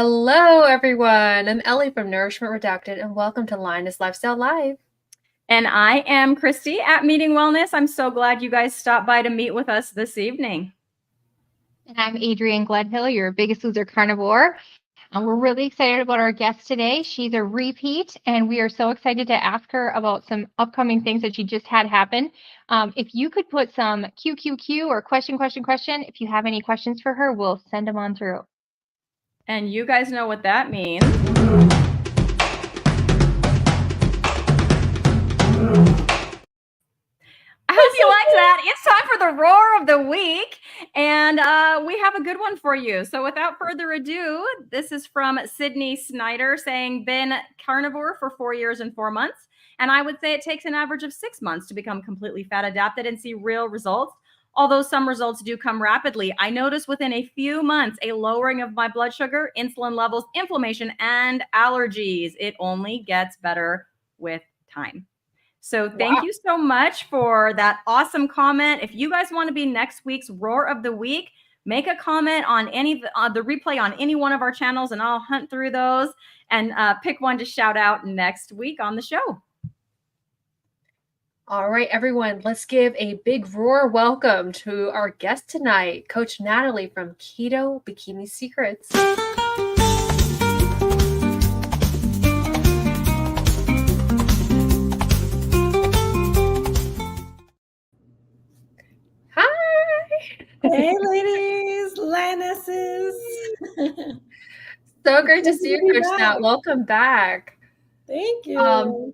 Hello, everyone. I'm Ellie from Nourishment Redacted, and welcome to Lioness Lifestyle Live. And I am Cristie at Meeting Wellness. I'm so glad you guys stopped by to meet with us this evening. And I'm AdrianKGledhill, your Biggest Loser Carnivore. And we're really excited about our guest today. She's a repeat, and we are so excited to ask her about some upcoming things that she just had happen. If you could put some QQQ or question, if you have any questions for her, we'll send them on through. And you guys know what that means. I hope you like that. It's time for the roar of the week, and we have a good one for you. So without further ado, this is from Sydney Snyder saying, been carnivore for 4 years and 4 months. And I would say it takes an average of 6 months to become completely fat adapted and see real results. Although some results do come rapidly, I noticed within a few months a lowering of my blood sugar, insulin levels, inflammation, and allergies. It only gets better with time. So thank you so much for that awesome comment. If you guys want to be next week's Roar of the Week, make a comment on the replay on any one of our channels, and I'll hunt through those and pick one to shout out next week on the show. All right, everyone, let's give a big roar welcome to our guest tonight, Coach Natalie from Keto Bikini Secrets. Hey, ladies, lionesses. So great to see you, Coach Nat. Welcome back. Thank you.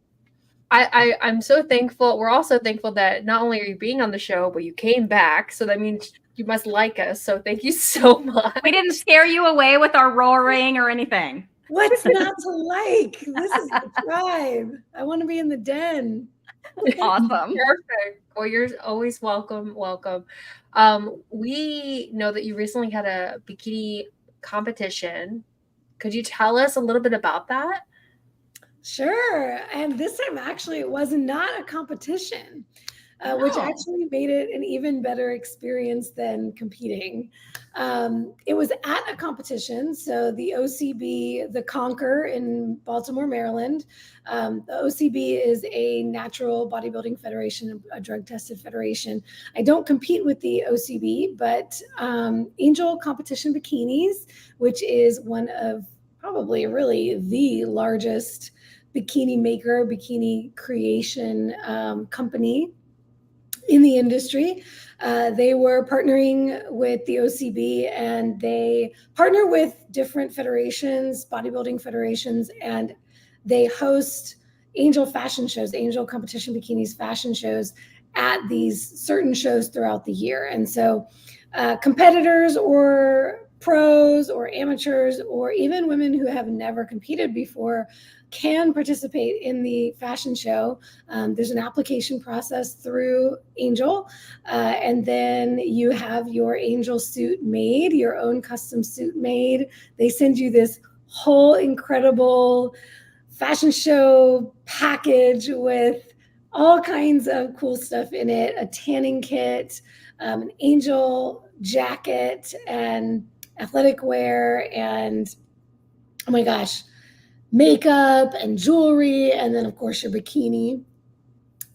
I'm so thankful. We're also thankful that not only are you being on the show, but you came back. So that means you must like us. So thank you so much. We didn't scare you away with our roaring or anything. What's not to like? This is the tribe. I want to be in the den. Awesome. Perfect. Well, you're always welcome. Welcome. We know that you recently had a bikini competition. Could you tell us a little bit about that? Sure. And this time, actually, it was not a competition, which actually made it an even better experience than competing. It was at a competition. So the OCB, the Conquer in Baltimore, Maryland. The OCB is a natural bodybuilding federation, a drug-tested federation. I don't compete with the OCB, but Angel Competition Bikinis, which is one of probably really the largest bikini maker, bikini creation company in the industry. They were partnering with the OCB, and they partner with different federations, bodybuilding federations, and they host Angel fashion shows, Angel Competition Bikinis fashion shows at these certain shows throughout the year. And so competitors or pros or amateurs or even women who have never competed before can participate in the fashion show. There's an application process through Angel, and then you have your Angel suit made, your own custom suit made. They send you this whole incredible fashion show package with all kinds of cool stuff in it, a tanning kit, an Angel jacket, and athletic wear, and oh my gosh, makeup and jewelry, and then of course your bikini,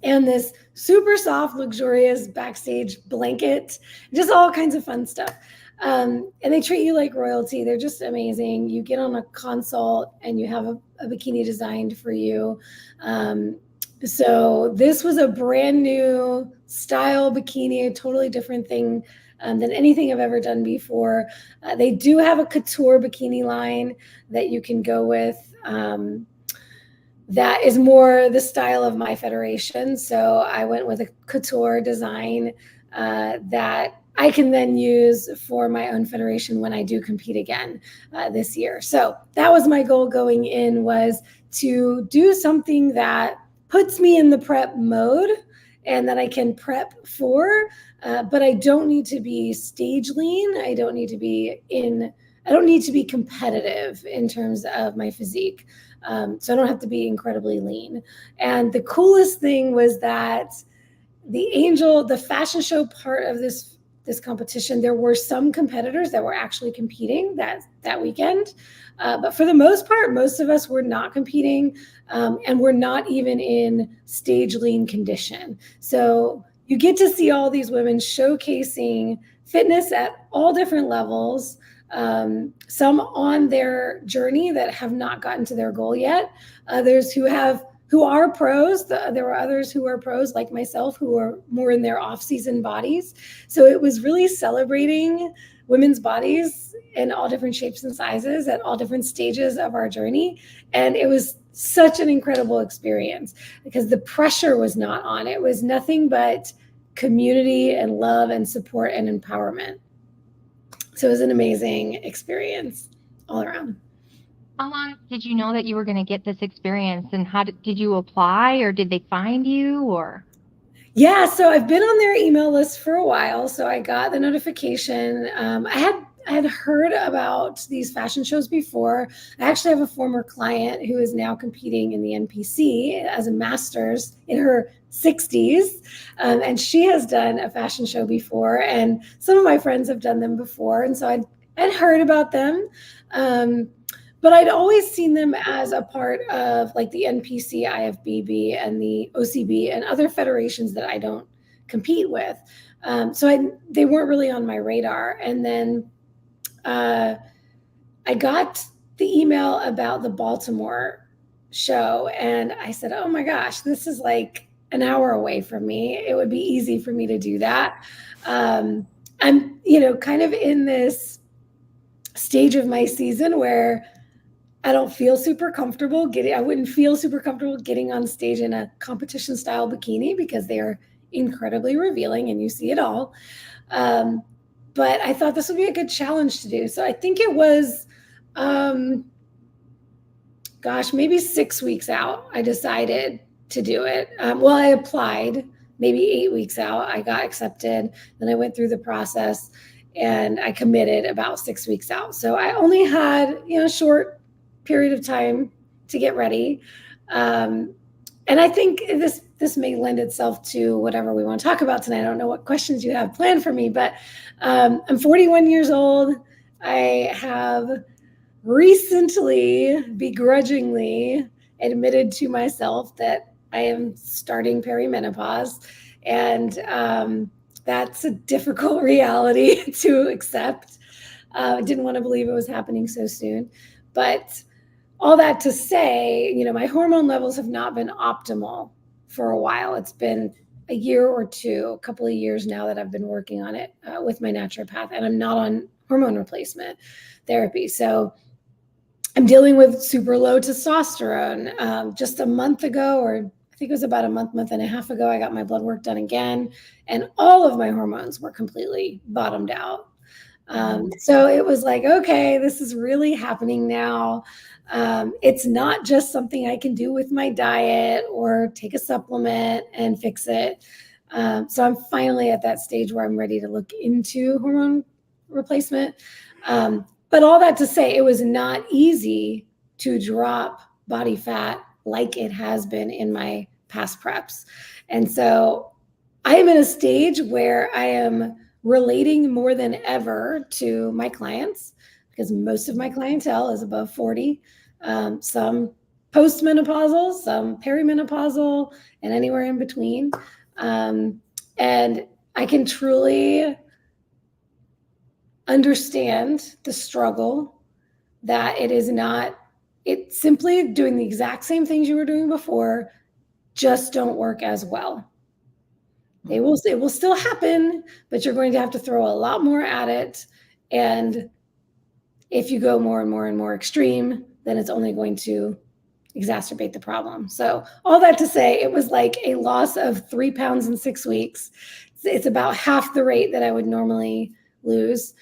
and this super soft, luxurious backstage blanket, just all kinds of fun stuff. And they treat you like royalty. They're just amazing. You get on a consult and you have a bikini designed for you. So this was a brand new style bikini, a totally different thing than anything I've ever done before. They do have a couture bikini line that you can go with. That is more the style of my federation. So I went with a couture design that I can then use for my own federation when I do compete again this year. So that was my goal going in, was to do something that puts me in the prep mode and that I can prep for, but I don't need to be stage lean. I don't need to be competitive in terms of my physique. So I don't have to be incredibly lean. And the coolest thing was that the fashion show part of this this competition. There were some competitors that were actually competing that weekend. But for the most part, most of us were not competing, and we're not even in stage lean condition. So you get to see all these women showcasing fitness at all different levels, some on their journey that have not gotten to their goal yet, others who are pros. There were others who are pros like myself who are more in their off-season bodies. So it was really celebrating women's bodies in all different shapes and sizes at all different stages of our journey. And it was such an incredible experience because the pressure was not on. It was nothing but community and love and support and empowerment. So it was an amazing experience all around. How long did you know that you were going to get this experience, and how did you apply, or did they find you, or? Yeah, so I've been on their email list for a while. So I got the notification. I had heard about these fashion shows before. I actually have a former client who is now competing in the NPC as a master's in her 60s. And she has done a fashion show before, and some of my friends have done them before. And so I'd heard about them. But I'd always seen them as a part of like the NPC, IFBB, and the OCB and other federations that I don't compete with. So they weren't really on my radar. And then I got the email about the Baltimore show, and I said, oh my gosh, this is like an hour away from me. It would be easy for me to do that. I'm, kind of in this stage of my season where I don't feel super comfortable I wouldn't feel super comfortable getting on stage in a competition style bikini because they are incredibly revealing and you see it all. But I thought this would be a good challenge to do. So I think it was, maybe 6 weeks out, I decided to do it. I applied maybe 8 weeks out. I got accepted. Then I went through the process and I committed about 6 weeks out. So I only had, a short period of time to get ready. And I think this may lend itself to whatever we want to talk about tonight. I don't know what questions you have planned for me, but I'm 41 years old. I have recently, begrudgingly, admitted to myself that I am starting perimenopause. And that's a difficult reality to accept. I didn't want to believe it was happening so soon. But all that to say, my hormone levels have not been optimal for a while. It's been a year or two, a couple of years now that I've been working on it with my naturopath, and I'm not on hormone replacement therapy. So I'm dealing with super low testosterone. Just a month ago, or I think it was about a month and a half ago, I got my blood work done again, and all of my hormones were completely bottomed out. So it was like, okay, this is really happening now. It's not just something I can do with my diet or take a supplement and fix it. So I'm finally at that stage where I'm ready to look into hormone replacement. But all that to say, it was not easy to drop body fat like it has been in my past preps. And so I am in a stage where I am relating more than ever to my clients because most of my clientele is above 40, some postmenopausal, some perimenopausal, and anywhere in between. And I can truly understand the struggle that it's simply doing the exact same things you were doing before, just don't work as well. It will still happen, but you're going to have to throw a lot more at it. And if you go more and more and more extreme, then it's only going to exacerbate the problem. So all that to say, it was like a loss of 3 pounds in 6 weeks. It's about half the rate that I would normally lose.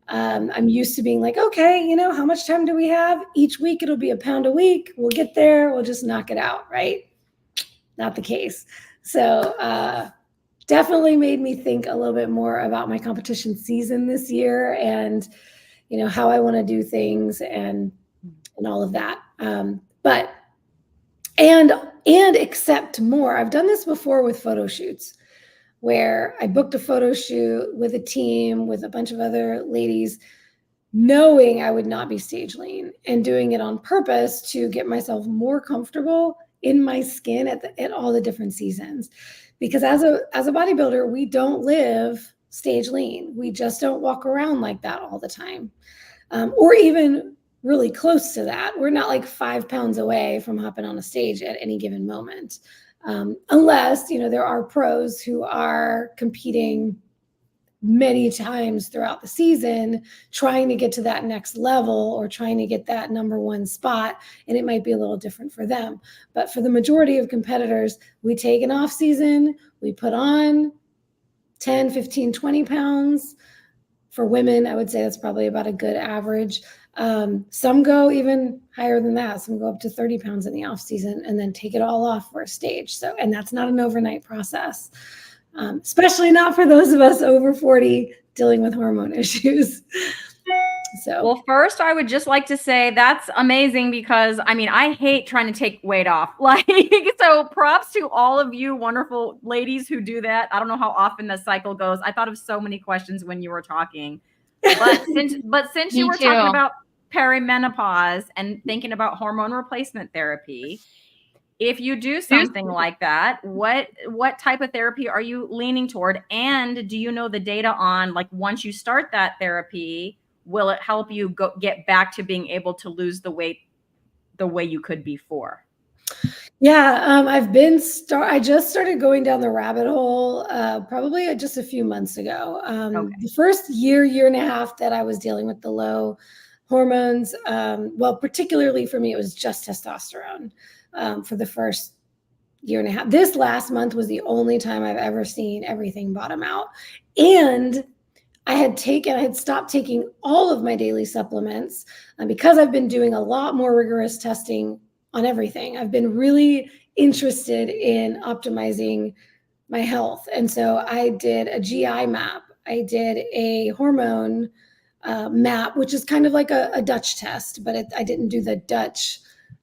I'm used to being like, okay, how much time do we have? Each week it'll be a pound a week. We'll get there. We'll just knock it out, right? Not the case. So definitely made me think a little bit more about my competition season this year and, how I want to do things and all of that. But accept more. I've done this before with photo shoots. where I booked a photo shoot with a team, with a bunch of other ladies, knowing I would not be stage lean, and doing it on purpose to get myself more comfortable in my skin at all the different seasons. Because as a bodybuilder, we don't live stage lean. We just don't walk around like that all the time, or even really close to that. We're not like 5 pounds away from hopping on a stage at any given moment. Unless, there are pros who are competing many times throughout the season, trying to get to that next level or trying to get that number one spot. And it might be a little different for them. But for the majority of competitors, we take an off season, we put on 10, 15, 20 pounds. For women, I would say that's probably about a good average. Some go even higher than that. Some go up to 30 pounds in the off season and then take it all off for a stage. And that's not an overnight process, especially not for those of us over 40 dealing with hormone issues. Well, first, I would just like to say that's amazing because, I hate trying to take weight off. So props to all of you wonderful ladies who do that. I don't know how often the cycle goes. I thought of so many questions when you were talking. But since you were talking about perimenopause and thinking about hormone replacement therapy, if you do something like that, what type of therapy are you leaning toward? And do you know the data on, once you start that therapy, will it help you get back to being able to lose the weight the way you could before? Yeah, I just started going down the rabbit hole probably just a few months ago. Okay. The first year and a half that I was dealing with the low hormones, well, particularly for me, it was just testosterone for the first year and a half. This last month was the only time I've ever seen everything bottom out. And I had stopped taking all of my daily supplements because I've been doing a lot more rigorous testing on everything. I've been really interested in optimizing my health. And so I did a GI map. I did a hormone map, which is kind of like a Dutch test, but I didn't do the Dutch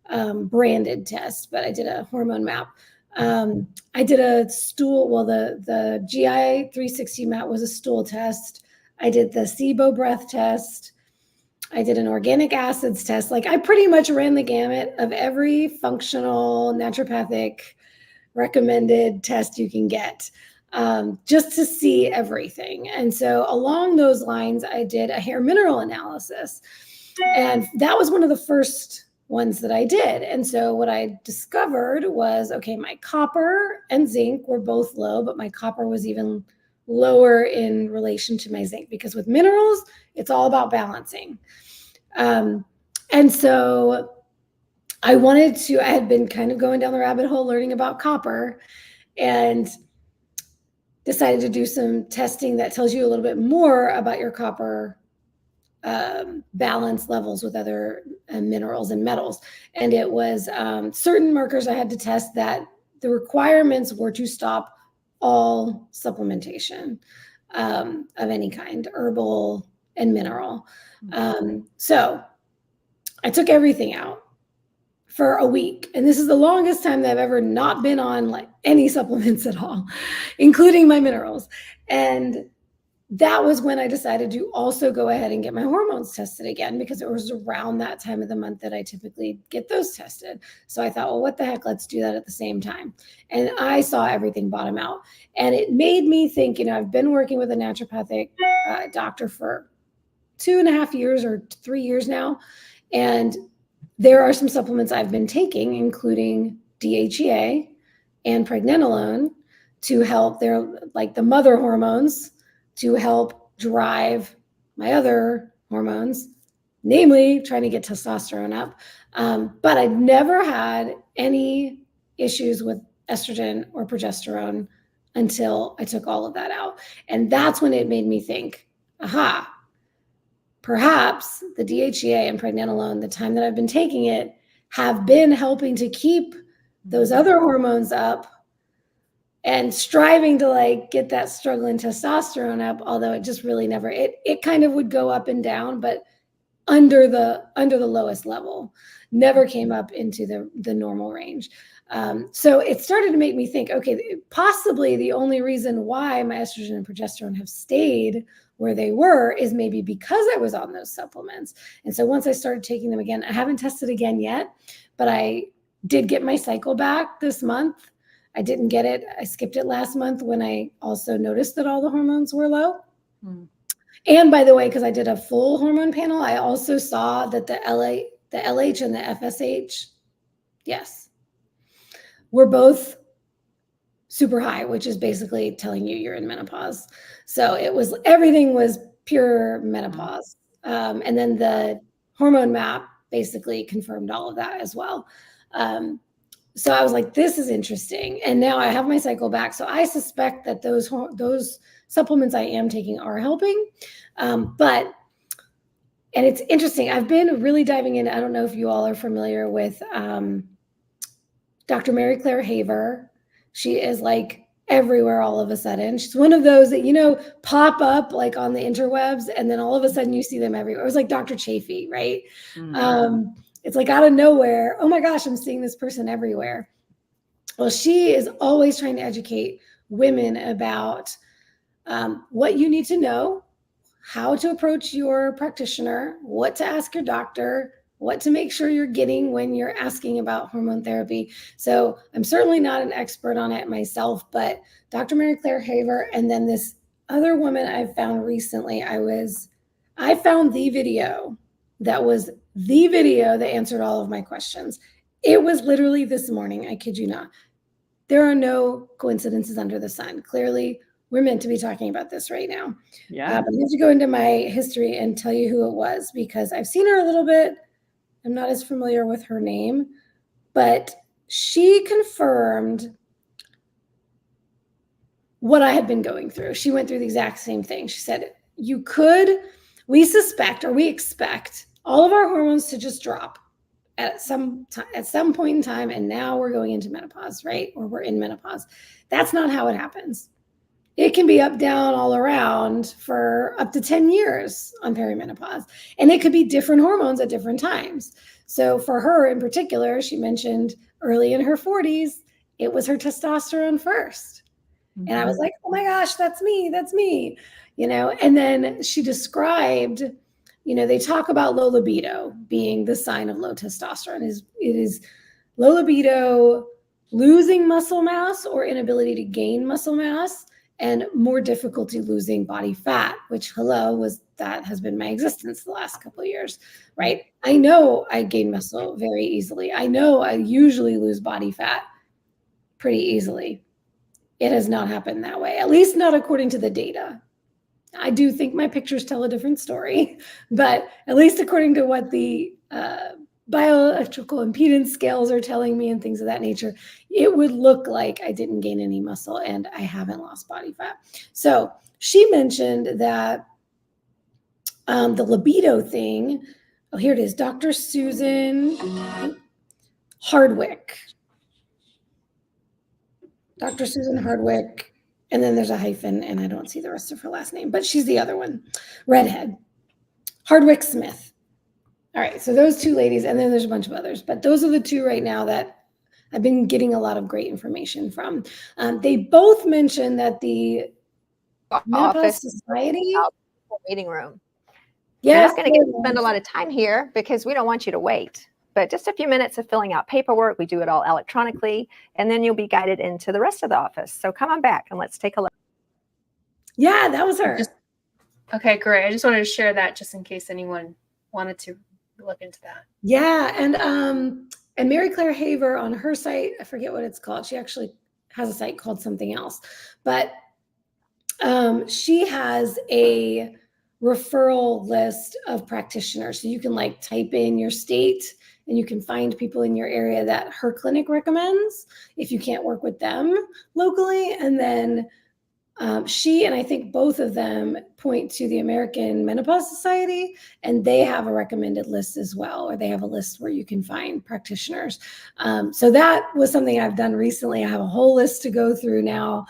branded test, but I did a hormone map. I did a stool. Well, the GI 360 map was a stool test. I did the SIBO breath test. I did an organic acids test. I pretty much ran the gamut of every functional naturopathic recommended test you can get, just to see everything. And so along those lines, I did a hair mineral analysis. And that was one of the first ones that I did. And so what I discovered was, okay, my copper and zinc were both low, but my copper was even lower in relation to my zinc, because with minerals, it's all about balancing. And so I had been kind of going down the rabbit hole learning about copper, and decided to do some testing that tells you a little bit more about your copper balance levels with other minerals and metals. And it was certain markers I had to test that the requirements were to stop all supplementation of any kind, herbal and mineral. So I took everything out for a week. And this is the longest time that I've ever not been on any supplements at all, including my minerals. And that was when I decided to also go ahead and get my hormones tested again, because it was around that time of the month that I typically get those tested. So I thought, well, what the heck, let's do that at the same time. And I saw everything bottom out. And it made me think, I've been working with a naturopathic doctor for 2.5 years or 3 years now. And there are some supplements I've been taking, including DHEA and pregnenolone, to help the mother hormones, to help drive my other hormones, namely trying to get testosterone up. But I've never had any issues with estrogen or progesterone until I took all of that out. And that's when it made me think, aha, perhaps the DHEA and pregnenolone, the time that I've been taking it, have been helping to keep those other hormones up and striving to get that struggling testosterone up, although it just really never, it kind of would go up and down, but under the lowest level, never came up into the normal range. So it started to make me think, okay, possibly the only reason why my estrogen and progesterone have stayed where they were is maybe because I was on those supplements. And so once I started taking them again, I haven't tested again yet, but I did get my cycle back this month. I didn't get it. I skipped it last month when I also noticed that all the hormones were low. And by the way, because I did a full hormone panel, I also saw that the LH and the FSH, yes, were both super high, which is basically telling you you're in menopause. So everything was pure menopause. And then the hormone map basically confirmed all of that as well. So I was like, this is interesting. And now I have my cycle back. So I suspect that those supplements I am taking are helping. And it's interesting. I've been really diving in. I don't know if you all are familiar with Dr. Mary Claire Haver. She is like everywhere all of a sudden. She's one of those that, pop up like on the interwebs, and then all of a sudden you see them everywhere. It was like Dr. Chafee, right? It's like out of nowhere. Oh my gosh, I'm seeing this person everywhere. Well, she is always trying to educate women about what you need to know, how to approach your practitioner, what to ask your doctor, what to make sure you're getting when you're asking about hormone therapy. So I'm certainly not an expert on it myself, but Dr. Mary Claire Haver, and then this other woman I found recently, I found the video that was the video that answered all of my questions. It was literally this morning. I kid you not. There are no coincidences under the sun. Clearly, we're meant to be talking about this right now. Yeah. But I have to go into my history and tell you who it was, because I've seen her a little bit. I'm not as familiar with her name, but she confirmed what I had been going through. She went through the exact same thing. She said, we suspect, or we expect all of our hormones to just drop at some point in time, and now we're going into menopause, right? Or we're in menopause. That's not how it happens. It can be up, down, all around for up to 10 years on perimenopause. And it could be different hormones at different times. So for her in particular, she mentioned early in her 40s, it was her testosterone first. And I was like, oh my gosh, that's me. And then she described, they talk about low libido being the sign of low testosterone. It is low libido, losing muscle mass or inability to gain muscle mass, and more difficulty losing body fat, which that has been my existence the last couple of years, right? I know I gain muscle very easily. I know I usually lose body fat pretty easily. It has not happened that way, at least not according to the data. I do think my pictures tell a different story, but at least according to what the bioelectrical impedance scales are telling me and things of that nature, it would look like I didn't gain any muscle and I haven't lost body fat. So she mentioned that the libido thing, here it is, Dr. Susan Hardwick. Dr. Susan Hardwick, and then there's a hyphen, and I don't see the rest of her last name, but she's the other one, redhead, Hardwick Smith. All right, so those two ladies, and then there's a bunch of others, but those are the two right now that I've been getting a lot of great information from. They both mentioned that the Menopause Society meeting room. Yeah, we're not going to spend a lot of time here because we don't want you to wait. But just a few minutes of filling out paperwork. We do it all electronically, and then you'll be guided into the rest of the office. So come on back and let's take a look. Yeah, that was her. Okay, great. I just wanted to share that just in case anyone wanted to look into that. Yeah, and Mary Claire Haver on her site, I forget what it's called. She actually has a site called something else, but she has a referral list of practitioners. So you can like type in your state and you can find people in your area that her clinic recommends if you can't work with them locally. And then she and I think both of them point to the American Menopause Society, and they have a recommended list as well, or they have a list where you can find practitioners. So that was something I've done recently. I have a whole list to go through now.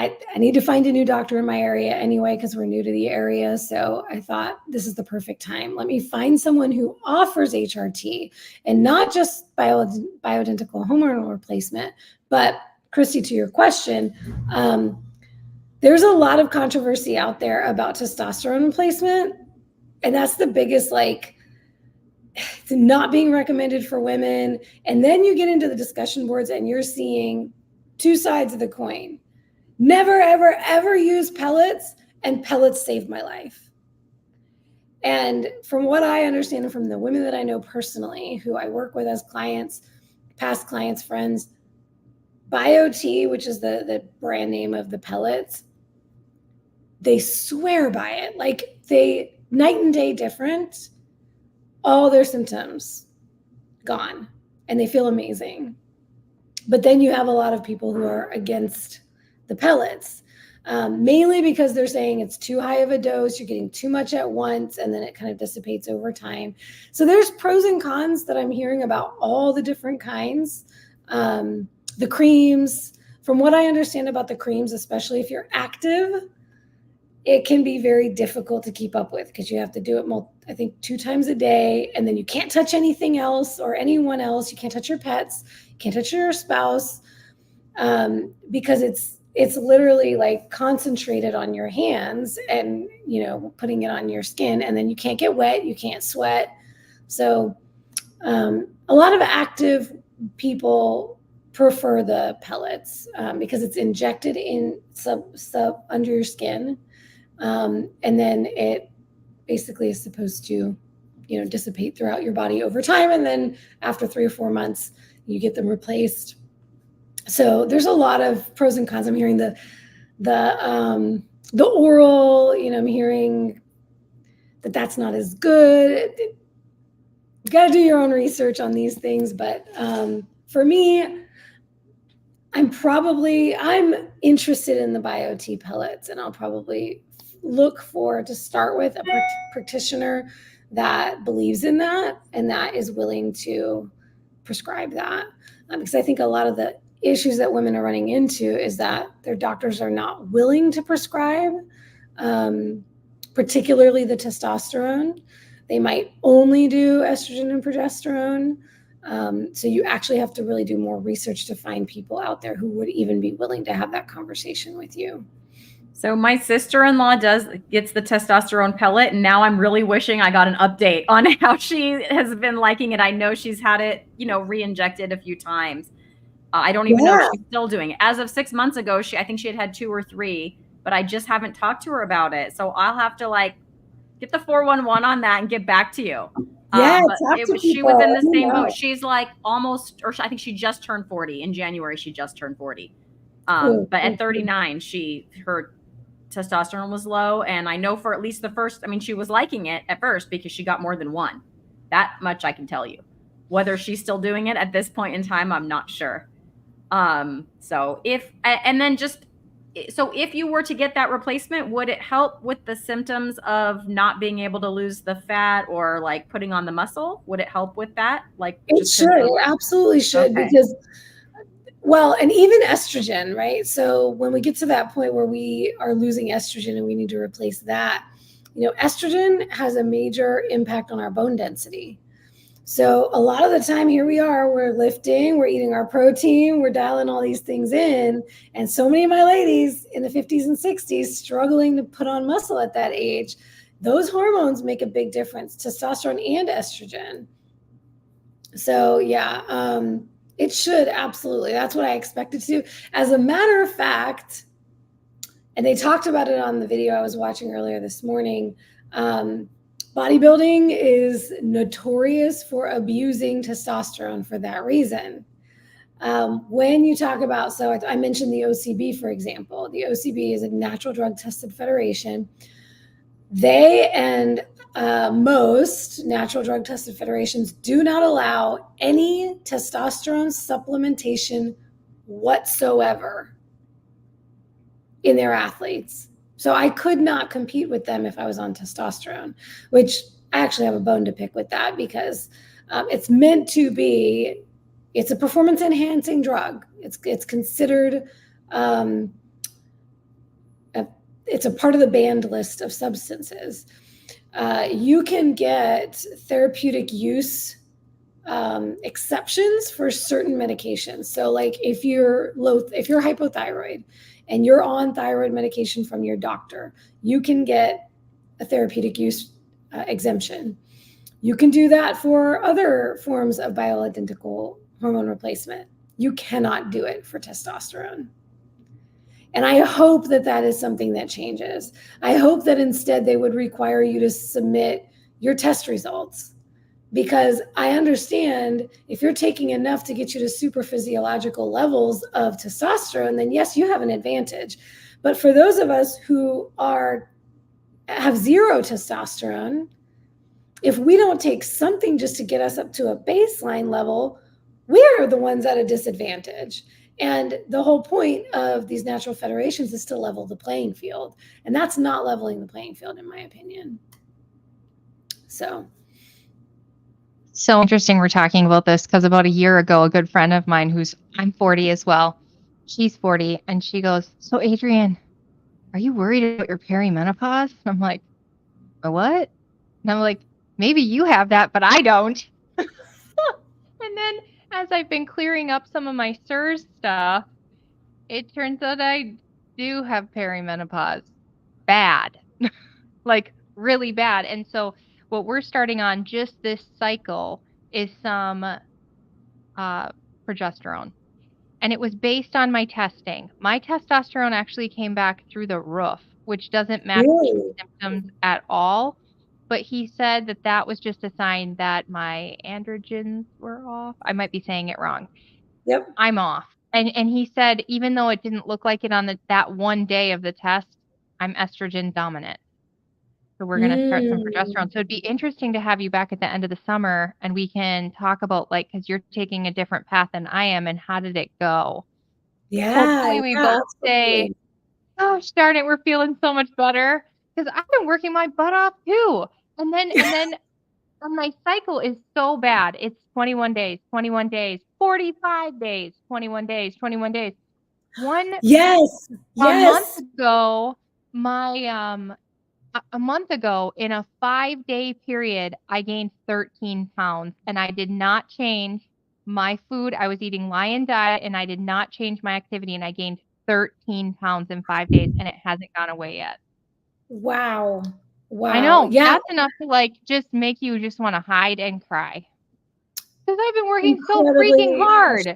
I need to find a new doctor in my area anyway, because we're new to the area. So I thought this is the perfect time. Let me find someone who offers HRT and not just bioidentical hormone replacement. But Cristie, to your question, there's a lot of controversy out there about testosterone replacement. And that's the biggest, like, it's not being recommended for women. And then you get into the discussion boards and you're seeing two sides of the coin. Never, ever, ever use pellets, and pellets saved my life. And from what I understand, and from the women that I know personally, who I work with as clients, past clients, friends, BioT, which is the brand name of the pellets, they swear by it. Like, they night and day different, all their symptoms gone, and they feel amazing. But then you have a lot of people who are against the pellets, mainly because they're saying it's too high of a dose, you're getting too much at once, and then it kind of dissipates over time. So there's pros and cons that I'm hearing about all the different kinds. The creams, from what I understand about the creams, especially if you're active, it can be very difficult to keep up with because you have to do it, I think, 2 times a day, and then you can't touch anything else or anyone else. You can't touch your pets, you can't touch your spouse, because it's literally like concentrated on your hands and, you know, putting it on your skin, and then you can't get wet, you can't sweat. So a lot of active people prefer the pellets because it's injected in sub under your skin. And then it basically is supposed to, you know, dissipate throughout your body over time. And then after 3 or 4 months, you get them replaced. So there's a lot of pros and cons. I'm hearing the oral, you know, I'm hearing that that's not as good. You got to do your own research on these things. But for me, I'm interested in the BioT pellets, and I'll probably look for, to start with, a practitioner that believes in that and that is willing to prescribe that. Because I think a lot of the issues that women are running into is that their doctors are not willing to prescribe, particularly the testosterone. They might only do estrogen and progesterone. So you actually have to really do more research to find people out there who would even be willing to have that conversation with you. So my sister-in-law gets the testosterone pellet, and now I'm really wishing I got an update on how she has been liking it. I know she's had it, you know, re-injected a few times. I don't even know if she's still doing it. As of 6 months ago, I think she had 2 or 3, but I just haven't talked to her about it. So I'll have to, like, get the 411 on that and get back to you. Yeah, she was in the same boat. She's like almost, or I think she just turned 40 in January. She just turned 40. But at 39, her testosterone was low. And I know for at least the first, I mean, she was liking it at first because she got more than 1. That much I can tell you. Whether she's still doing it at this point in time, I'm not sure. So if you were to get that replacement, would it help with the symptoms of not being able to lose the fat or like putting on the muscle? Would it help with that? Like, it should, it absolutely should. Okay. Because, well, and even estrogen, right? So when we get to that point where we are losing estrogen and we need to replace that, you know, estrogen has a major impact on our bone density. So a lot of the time, here we are, we're lifting, we're eating our protein, we're dialing all these things in. And so many of my ladies in the 50s and 60s struggling to put on muscle at that age, those hormones make a big difference, testosterone and estrogen. So yeah, it should, absolutely. That's what I expected to do. As a matter of fact, and they talked about it on the video I was watching earlier this morning, bodybuilding is notorious for abusing testosterone for that reason. When you talk about, so I mentioned the OCB, for example. The OCB is a natural drug tested federation. They and most natural drug tested federations do not allow any testosterone supplementation whatsoever in their athletes. So I could not compete with them if I was on testosterone, which I actually have a bone to pick with that because it's meant to be, it's a performance enhancing drug. It's considered it's a part of the banned list of substances. You can get therapeutic use exceptions for certain medications. So like if you're hypothyroid and you're on thyroid medication from your doctor, you can get a therapeutic use exemption. You can do that for other forms of bioidentical hormone replacement. You cannot do it for testosterone. And I hope that that is something that changes. I hope that instead they would require you to submit your test results, because I understand if you're taking enough to get you to super physiological levels of testosterone, then yes, you have an advantage. But for those of us who have zero testosterone, if we don't take something just to get us up to a baseline level, we're the ones at a disadvantage. And the whole point of these natural federations is to level the playing field. And that's not leveling the playing field, in my opinion. So interesting we're talking about this, because about a year ago, a good friend of mine I'm 40 as well. She's 40, and she goes, "So Adrian, are you worried about your perimenopause?" And I'm like, "A what?" And I'm like, "Maybe you have that, but I don't." And then as I've been clearing up some of my SIRS stuff, it turns out I do have perimenopause. Bad. Like really bad. And so what we're starting on just this cycle is some progesterone. And it was based on my testing. My testosterone actually came back through the roof, which doesn't match the symptoms at all. But he said that that was just a sign that my androgens were off. I might be saying it wrong. Yep. I'm off. And he said, even though it didn't look like it on that one day of the test, I'm estrogen dominant. So we're going to start some progesterone. So it'd be interesting to have you back at the end of the summer, and we can talk about, like, because you're taking a different path than I am, and how did it go? Yeah. Hopefully we both say, "Gosh darn it, we're feeling so much better." Because I've been working my butt off too. And then and my cycle is so bad. It's 21 days, 21 days, 45 days, 21 days, 21 days. Yes. A month ago, a month ago, in a 5-day period, I gained 13 pounds, and I did not change my food. I was eating Lion diet, and I did not change my activity, and I gained 13 pounds in 5 days, and it hasn't gone away yet. Wow. I know. Yeah. That's enough to like just make you just want to hide and cry. Because I've been working so freaking hard.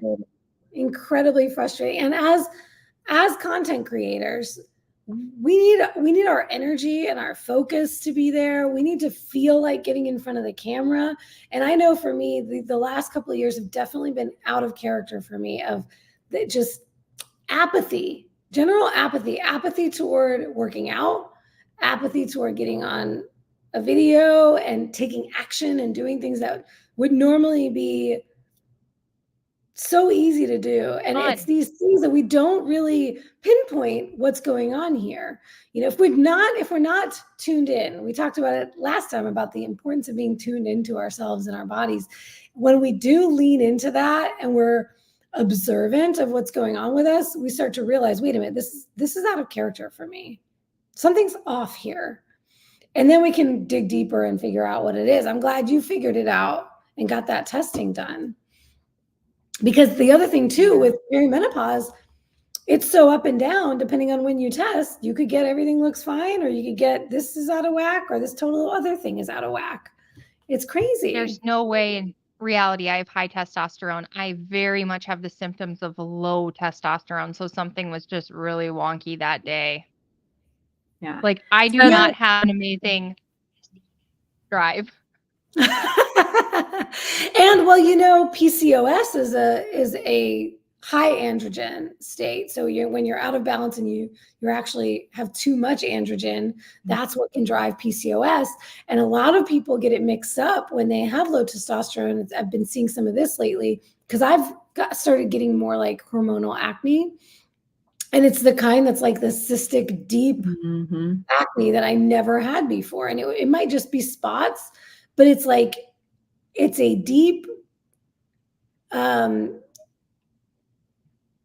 Incredibly frustrating. And as content creators, we need our energy and our focus to be there. We need to feel like getting in front of the camera. And I know for me, the last couple of years have definitely been out of character for me, of just apathy, general apathy toward working out, apathy toward getting on a video and taking action and doing things that would normally be so easy to do. And it's these things that we don't really pinpoint what's going on here. You know, if we're not tuned in, we talked about it last time about the importance of being tuned into ourselves and our bodies. When we do lean into that and we're observant of what's going on with us, we start to realize, wait a minute, this is out of character for me. Something's off here. And then we can dig deeper and figure out what it is. I'm glad you figured it out and got that testing done. Because the other thing too, with perimenopause, it's so up and down depending on when you test. You could get everything looks fine, or you could get this is out of whack, or this total other thing is out of whack. It's crazy. There's no way in reality I have high testosterone. I very much have the symptoms of low testosterone. So something was just really wonky that day. Yeah. Like I do not have an amazing drive. And well, you know, PCOS is a high androgen state. So when you're out of balance and you actually have too much androgen, that's what can drive PCOS. And a lot of people get it mixed up when they have low testosterone. I've been seeing some of this lately because I've started getting more like hormonal acne. And it's the kind that's like the cystic, deep acne that I never had before. And it might just be spots, but it's like, it's a deep, what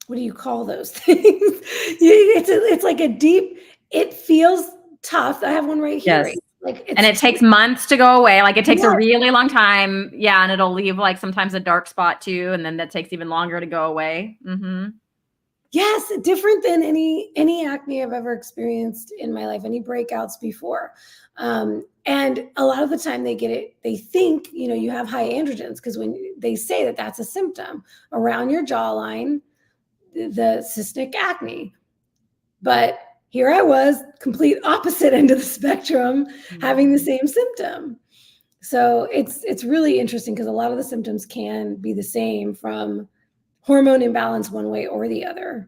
do you call those things? It's like a deep, it feels feels tough. I have one right here. Yes. Right? Like And it takes months to go away. Like it takes a Yes. really long time. Yeah. And it'll leave like sometimes a dark spot too. And then that takes even longer to go away. Mm-hmm. Yes, different than any acne I've ever experienced in my life, any breakouts before. And a lot of the time they get it, they think, you know, you have high androgens, because when they say that that's a symptom around your jawline, the cystic acne. But here I was, complete opposite end of the spectrum, having the same symptom. So it's really interesting, because a lot of the symptoms can be the same from hormone imbalance one way or the other.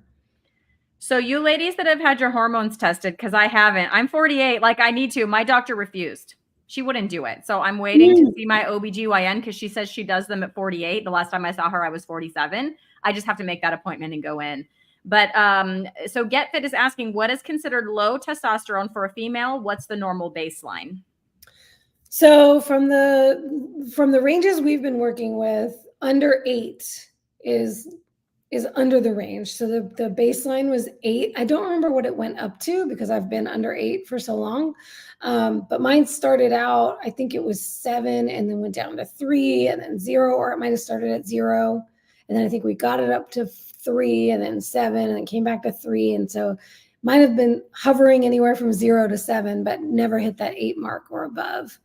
So you ladies that have had your hormones tested, because I haven't, I'm 48, like I need to. My doctor refused. She wouldn't do it. So I'm waiting to see my OBGYN, because she says she does them at 48. The last time I saw her, I was 47. I just have to make that appointment and go in. But so Get Fit is asking, what is considered low testosterone for a female? What's the normal baseline? So from the ranges we've been working with, under 8 is under the range. So the baseline was 8. I don't remember what it went up to, because I've been under 8 for so long. But mine started out, I think it was 7, and then went down to 3, and then 0, or it might have started at 0. And then I think we got it up to 3, and then 7, and then came back to 3. And so mine have been hovering anywhere from 0 to 7, but never hit that 8 mark or above.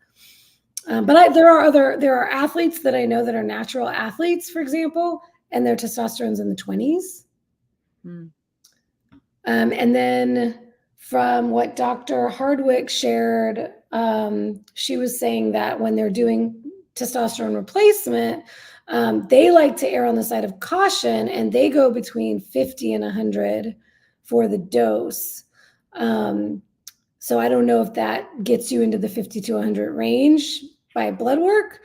But there are athletes that I know that are natural athletes, for example, and their testosterone's in the 20s. And then from what Dr. Hardwick shared, she was saying that when they're doing testosterone replacement, they like to err on the side of caution, and they go between 50 and 100 for the dose. So I don't know if that gets you into the 50 to 100 range by blood work.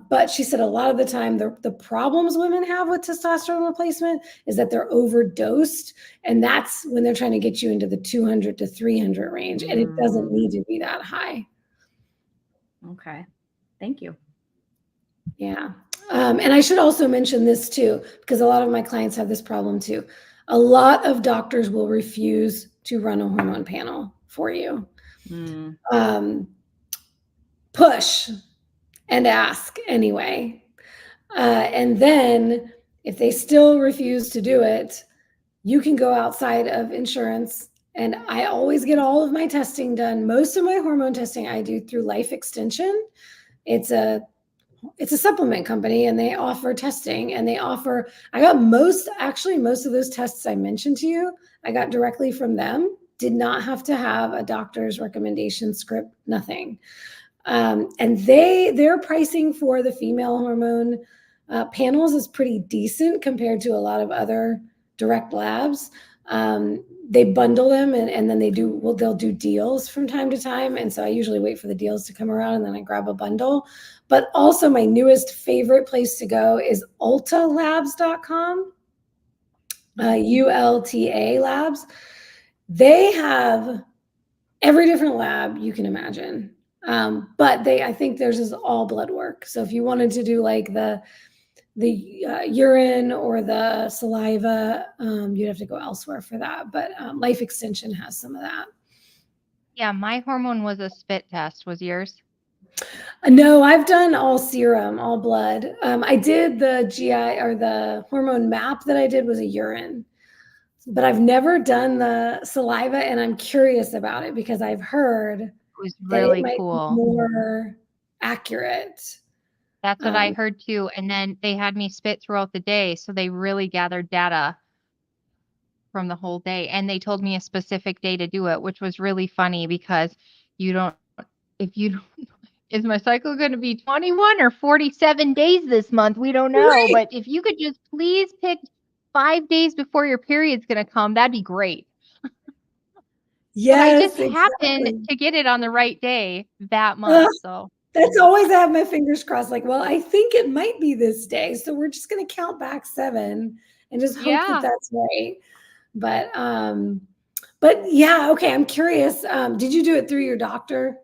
But she said a lot of the time, the problems women have with testosterone replacement is that they're overdosed. And that's when they're trying to get you into the 200 to 300 range. And it doesn't need to be that high. Okay. Thank you. Yeah. And I should also mention this too, because a lot of my clients have this problem too. A lot of doctors will refuse to run a hormone panel for you. Push and ask anyway. And then if they still refuse to do it, you can go outside of insurance. And I always get all of my testing done. Most of my hormone testing I do through Life Extension. It's a supplement company, and they offer testing, and they offer, I got most of those tests I mentioned to you, I got directly from them. Did not have to have a doctor's recommendation script, nothing. And their pricing for the female hormone panels is pretty decent compared to a lot of other direct labs. They bundle them, and then they'll do deals from time to time. And so I usually wait for the deals to come around, and then I grab a bundle. But also my newest favorite place to go is ultalabs.com, ULTA labs. They have every different lab you can imagine. But I think theirs is all blood work. So if you wanted to do like the urine or the saliva, you'd have to go elsewhere for that. But Life Extension has some of that. Yeah, my hormone was a spit test. Was yours? No, I've done all serum, all blood. I did the GI, or the hormone map that I did was a urine. But I've never done the saliva, and I'm curious about it because I've heard it was really cool, more accurate. That's what I heard too. And then they had me spit throughout the day, so they really gathered data from the whole day, and they told me a specific day to do it, which was really funny because is my cycle going to be 21 or 47 days this month? We don't know. Right. But if you could just please pick 5 days before your period's going to come, that'd be great. Yes, but I just happened to get it on the right day that month. So that's always, I have my fingers crossed. Like, well, I think it might be this day. So we're just going to count back 7 and just hope that that's right. But yeah, okay. I'm curious. Did you do it through your doctor?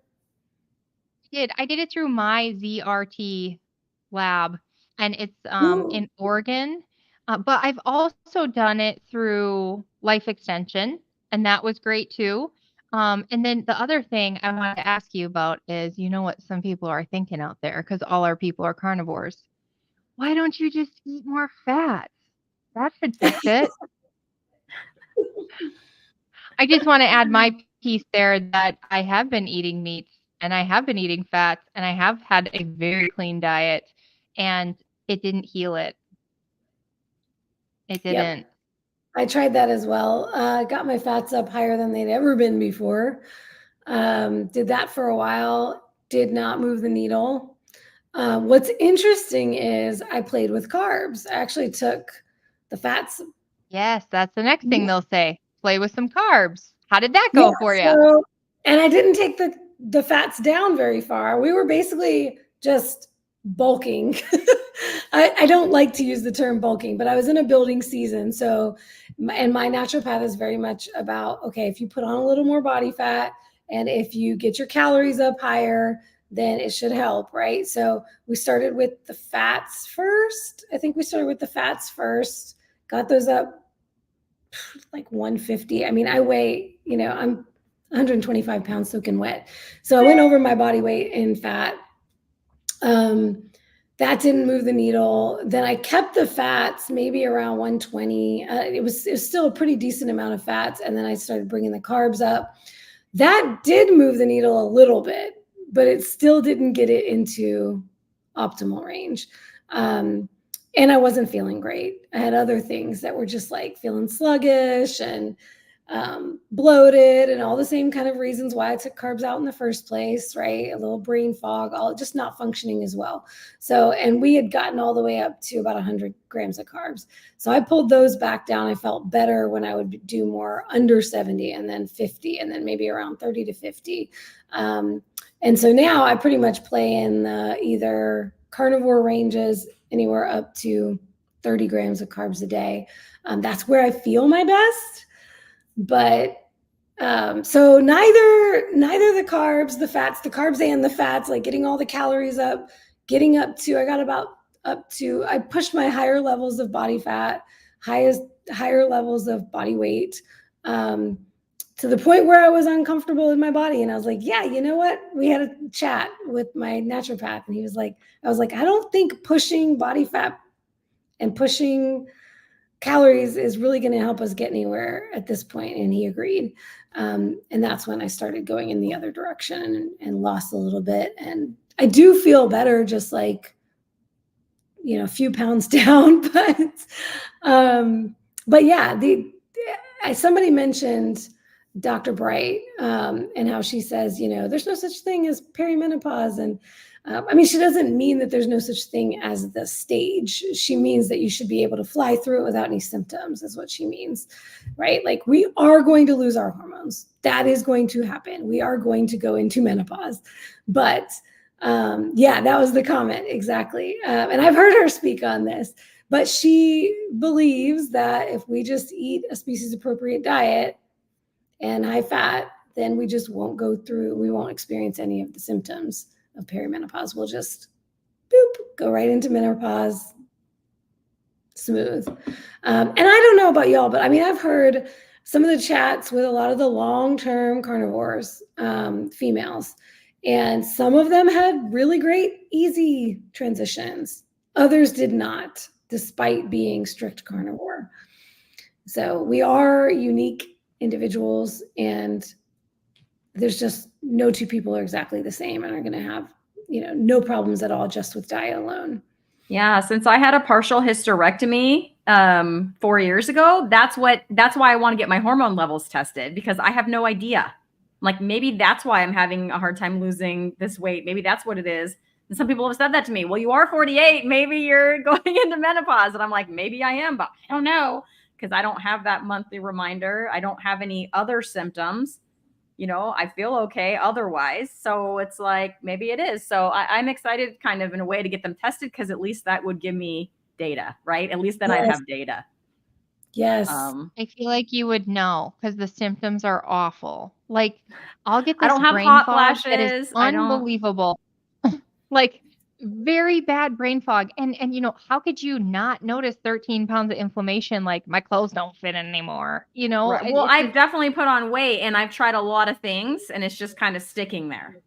I did it through my ZRT lab, and it's in Oregon. But I've also done it through Life Extension, and that was great too. And then the other thing I wanted to ask you about is, you know what some people are thinking out there, because all our people are carnivores. Why don't you just eat more fats? That should fix it. I just want to add my piece there that I have been eating meats and I have been eating fats and I have had a very clean diet and it didn't heal it. It didn't. Yep. I tried that as well. Got my fats up higher than they'd ever been before. Did that for a while. Did not move the needle. What's interesting is I played with carbs. I actually took the fats. Yes, that's the next thing they'll say. Play with some carbs. How did that go for you? So, and I didn't take the fats down very far. We were basically just bulking. I don't like to use the term bulking, but I was in a building season. So, and my naturopath is very much about, okay, if you put on a little more body fat and if you get your calories up higher, then it should help, right? So we started with the fats first. I think we started with the fats first, got those up like 150. I mean, I weigh, I'm 125 pounds soaking wet. So I went over my body weight in fat. That didn't move the needle. Then I kept the fats maybe around 120. It was still a pretty decent amount of fats. And then I started bringing the carbs up. That did move the needle a little bit, but it still didn't get it into optimal range. And I wasn't feeling great. I had other things that were just like feeling sluggish and bloated and all the same kind of reasons why I took carbs out in the first place, right? A little brain fog, all just not functioning as well. So, and we had gotten all the way up to about 100 grams of carbs. So I pulled those back down. I felt better when I would do more under 70 and then 50 and then maybe around 30 to 50. And so now I pretty much play in either carnivore ranges anywhere up to 30 grams of carbs a day. That's where I feel my best. But so neither the carbs, the fats, the carbs and the fats, like getting all the calories up, getting up to, I pushed my higher levels of body fat, higher levels of body weight, to the point where I was uncomfortable in my body. And I was like, yeah, you know what? We had a chat with my naturopath and I was like, I don't think pushing body fat and pushing calories is really going to help us get anywhere at this point. And he agreed. And that's when I started going in the other direction and lost a little bit. And I do feel better, just like, a few pounds down, but yeah, somebody mentioned Dr. Bright, and how she says, there's no such thing as perimenopause. And she doesn't mean that there's no such thing as the stage. She means that you should be able to fly through it without any symptoms, is what she means, right? Like, we are going to lose our hormones. That is going to happen. We are going to go into menopause. But yeah, that was the comment. Exactly. And I've heard her speak on this, but she believes that if we just eat a species appropriate diet and high fat, then we just won't we won't experience any of the symptoms of perimenopause. We'll just go right into menopause, smooth. And I don't know about y'all, but I've heard some of the chats with a lot of the long-term carnivores, females, and some of them had really great, easy transitions. Others did not, despite being strict carnivore. So we are unique individuals, and there's just no two people are exactly the same and are going to have, no problems at all just with diet alone. Yeah. Since I had a partial hysterectomy 4 years ago, that's why I want to get my hormone levels tested, because I have no idea. Like, maybe that's why I'm having a hard time losing this weight. Maybe that's what it is. And some people have said that to me. Well, you are 48. Maybe you're going into menopause. And I'm like, maybe I am, but I don't know, because I don't have that monthly reminder. I don't have any other symptoms. I feel okay otherwise. So it's like, maybe it is. So I'm excited kind of in a way to get them tested, because at least that would give me data, right? At least then I'd have data. Yes. I feel like you would know, because the symptoms are awful. Like, I'll get this I don't have brain hot fog flashes. that is unbelievable. Like, very bad brain fog. And how could you not notice 13 pounds of inflammation? Like, my clothes don't fit anymore. Right. Well, I've definitely put on weight, and I've tried a lot of things, and it's just kind of sticking there,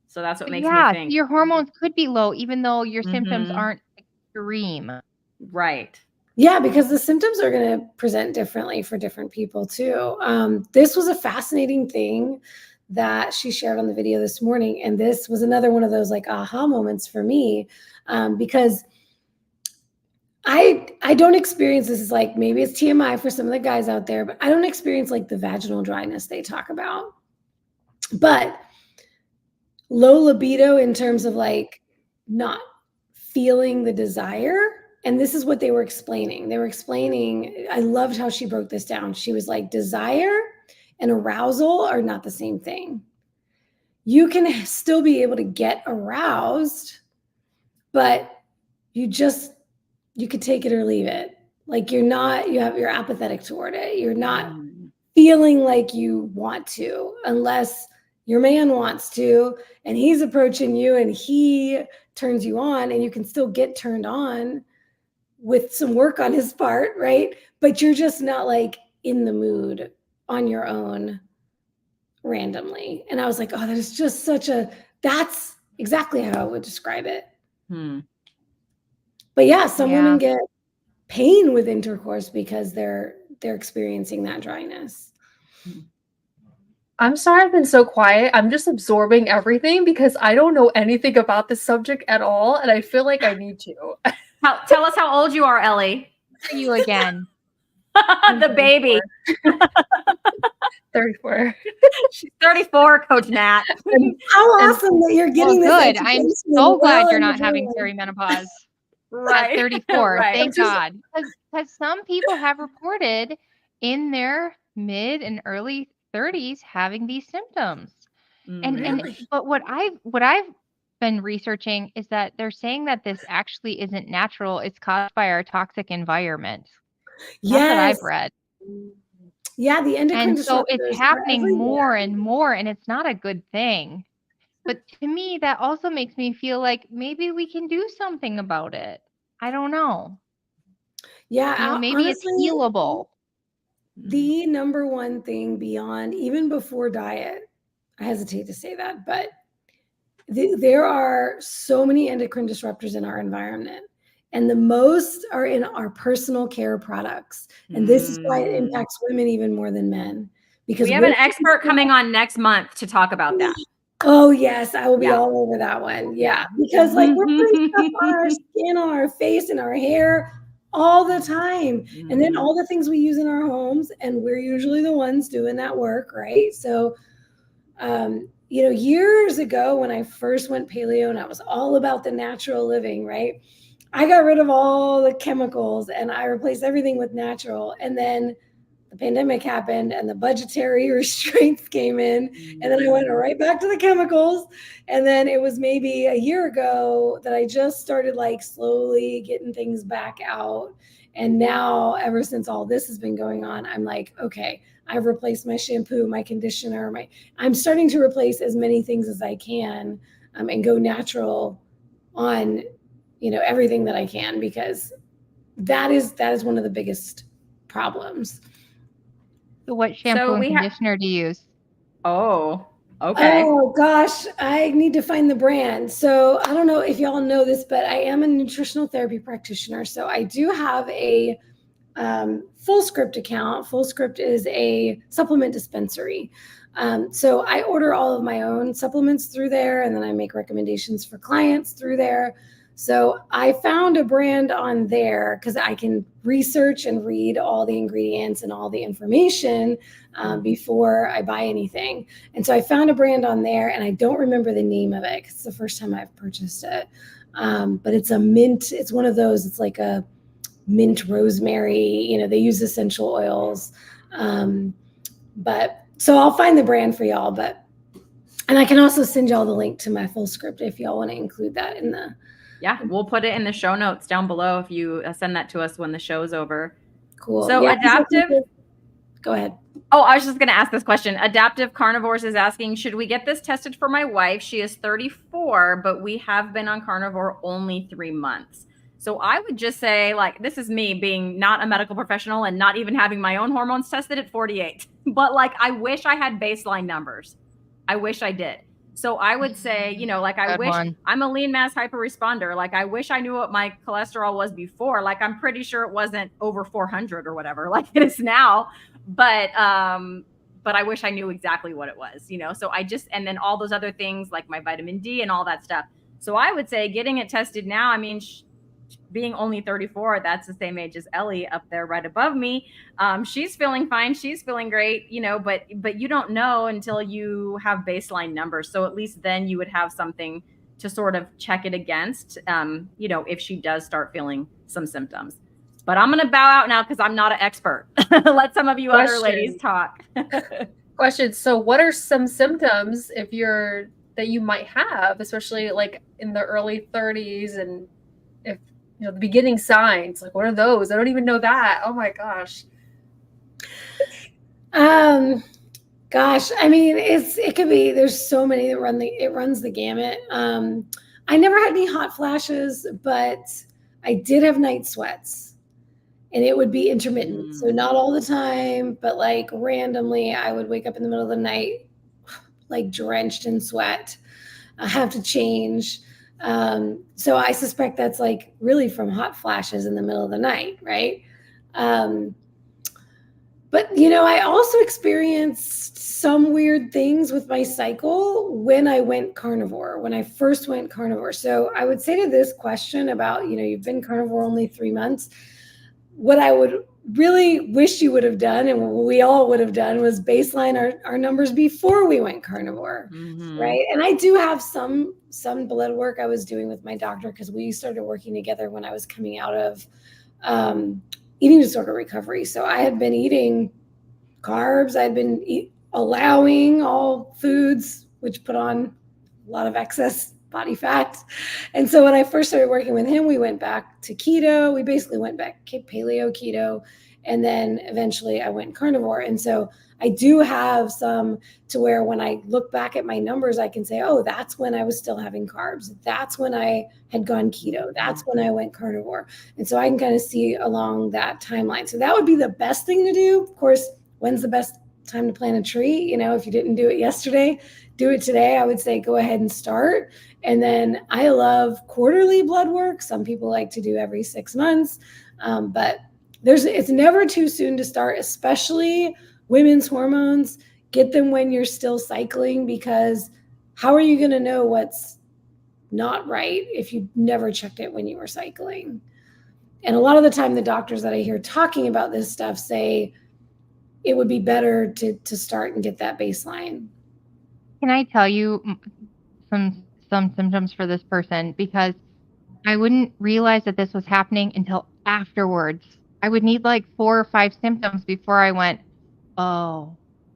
So that's what makes me think. Your hormones could be low, even though your symptoms aren't extreme. Right. Yeah, because the symptoms are going to present differently for different people too. This was a fascinating thing that she shared on the video this morning. And this was another one of those like aha moments for me, because I don't experience this as like, maybe it's TMI for some of the guys out there, but I don't experience like the vaginal dryness they talk about. But low libido in terms of like not feeling the desire. And this is what they were explaining. They were explaining, I loved how she broke this down. She was like, desire and arousal are not the same thing. You can still be able to get aroused, but you could take it or leave it. Like you're apathetic toward it. You're not feeling like you want to, unless your man wants to, and he's approaching you and he turns you on, and you can still get turned on with some work on his part, right? But you're just not like in the mood on your own randomly. And I was like, oh, that is just that's exactly how I would describe it. But yeah, some women get pain with intercourse because they're experiencing that dryness. I'm sorry I've been so quiet. I'm just absorbing everything because I don't know anything about this subject at all, and I feel like I need to. Tell us how old you are, Ellie. For you again. The baby. 34. She's 34, Coach Nat. How awesome that you're getting this. Good. I'm so glad you're not having perimenopause at 34. Right. Thank God. Because some people have reported in their mid and early 30s having these symptoms. But what I've been researching is that they're saying that this actually isn't natural. It's caused by our toxic environment. That's what I've read. Yeah, the endocrine and so disruptors it's are happening everywhere. more and more, and it's not a good thing. But to me, that also makes me feel like maybe we can do something about it. I don't know. Yeah, Maybe honestly, it's healable. The number one thing beyond, even before diet, I hesitate to say that, but there are so many endocrine disruptors in our environment, and the most are in our personal care products. And this is why it impacts women even more than men. Because we have an expert coming on next month to talk about that. Oh yes, I will be all over that one. Yeah, because like we're putting stuff on our skin, on our face, and our hair all the time. And then all the things we use in our homes, and we're usually the ones doing that work, right? So, years ago when I first went paleo and I was all about the natural living, right? I got rid of all the chemicals and I replaced everything with natural. And then the pandemic happened and the budgetary restraints came in, and then I went right back to the chemicals. And then it was maybe a year ago that I just started like slowly getting things back out. And now, ever since all this has been going on, I'm like, okay, I've replaced my shampoo, my conditioner, I'm starting to replace as many things as I can, and go natural on, everything that I can, because that is one of the biggest problems. So what shampoo and conditioner do you use? Oh, okay. Oh gosh, I need to find the brand. So I don't know if y'all know this, but I am a nutritional therapy practitioner. So I do have a FullScript account. FullScript is a supplement dispensary. So I order all of my own supplements through there, and then I make recommendations for clients through there. So I found a brand on there because I can research and read all the ingredients and all the information before I buy anything. And so I found a brand on there, and I don't remember the name of it because it's the first time I've purchased it. But it's a mint. It's one of those. It's like a mint rosemary. They use essential oils. But so I'll find the brand for y'all. And I can also send y'all the link to my FullScript if y'all want to include that in the. Yeah, we'll put it in the show notes down below if you send that to us when the show's over. Cool. So adaptive. Go ahead. Oh, I was just going to ask this question. Adaptive Carnivores is asking, should we get this tested for my wife? She is 34, but we have been on carnivore only 3 months. So I would just say, like, this is me being not a medical professional and not even having my own hormones tested at 48. But like, I wish I had baseline numbers. I wish I did. So I would say, you know, like, I Good wish one. I'm a lean mass hyperresponder. Like, I wish I knew what my cholesterol was before. Like, I'm pretty sure it wasn't over 400 or whatever, like it is now. But I wish I knew exactly what it was, you know? So I just, and then all those other things like my vitamin D and all that stuff. So I would say getting it tested now, I mean, being only 34, that's the same age as Ellie up there right above me. She's feeling fine. She's feeling great, you know, but you don't know until you have baseline numbers. So at least then you would have something to sort of check it against, you know, if she does start feeling some symptoms. But I'm going to bow out now because I'm not an expert. Let some of you other ladies talk. Question. So what are some symptoms that you might have, especially like in the early 30s, and if, you know, the beginning signs, like what are those? I don't even know that. Oh my gosh. Gosh, I mean, it could be, there's so many that runs the gamut. I never had any hot flashes, but I did have night sweats, and it would be intermittent. So not all the time, but like randomly I would wake up in the middle of the night, like drenched in sweat. I have to change. So I suspect that's like really from hot flashes in the middle of the night, right? But, you know, I also experienced some weird things with my cycle when I went carnivore, when I first went carnivore. So I would say to this question about, you know, you've been carnivore only 3 months, what I would really wish you would have done, and what we all would have done, was baseline our numbers before we went carnivore, right? And I do have some blood work I was doing with my doctor, because we started working together when I was coming out of eating disorder recovery. So I had been eating carbs. I'd been allowing all foods, which put on a lot of excess body fat. And so when I first started working with him, we went back to keto. We basically went back paleo, keto, and then eventually I went carnivore. And so I do have some to where when I look back at my numbers, I can say, oh, that's when I was still having carbs. That's when I had gone keto. That's when I went carnivore. And so I can kind of see along that timeline. So that would be the best thing to do. Of course, when's the best time to plant a tree? You know, if you didn't do it yesterday, do it today. I would say go ahead and start. And then I love quarterly blood work. Some people like to do every 6 months, but it's never too soon to start, especially women's hormones. Get them when you're still cycling, because how are you going to know what's not right if you never checked it when you were cycling? And a lot of the time, the doctors that I hear talking about this stuff say it would be better to start and get that baseline. Can I tell you some symptoms for this person? Because I wouldn't realize that this was happening until afterwards. I would need like 4 or 5 symptoms before I went, oh,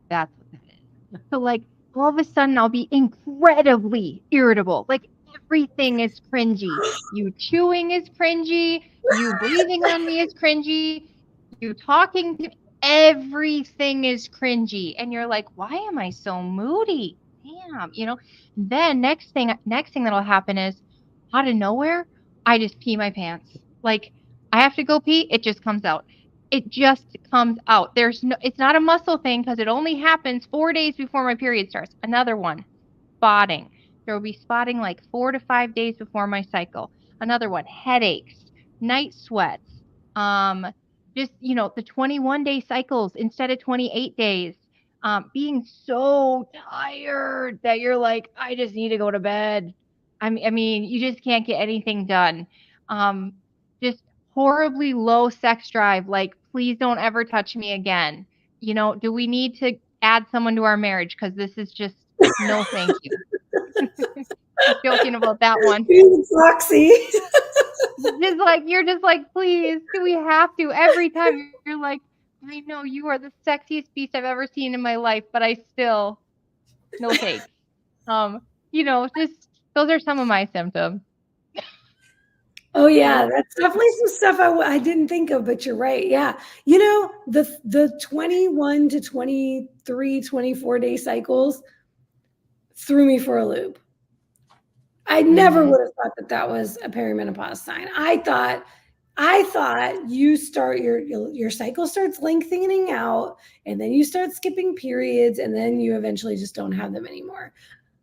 that's what that is. So like all of a sudden I'll be incredibly irritable. Like everything is cringy. You chewing is cringy. You breathing on me is cringy. You talking to everything is cringy. And you're like, why am I so moody? Damn, you know. Then next thing that'll happen is, out of nowhere, I just pee my pants. Like I have to go pee, it just comes out. It just comes out. It's not a muscle thing, because it only happens 4 days before my period starts. Another one, spotting. There will be spotting like 4 to 5 days before my cycle. Another one, headaches, night sweats. Just, you know, the 21-day cycles instead of 28 days. Being so tired that you're like, I just need to go to bed. I mean, you just can't get anything done. Just horribly low sex drive. Like, please don't ever touch me again. You know, do we need to add someone to our marriage? Because this is just no, thank you. Just joking about that one. Roxy. You're just like, please, do we have to? Every time you're like, I know you are the sexiest beast I've ever seen in my life, but I still, no thanks. You know, just those are some of my symptoms. Oh yeah, that's definitely some stuff I didn't think of, but you're right. Yeah. You know, the 21 to 23, 24 day cycles threw me for a loop. I never would have thought that that was a perimenopause sign. I thought you start your cycle starts lengthening out, and then you start skipping periods, and then you eventually just don't have them anymore.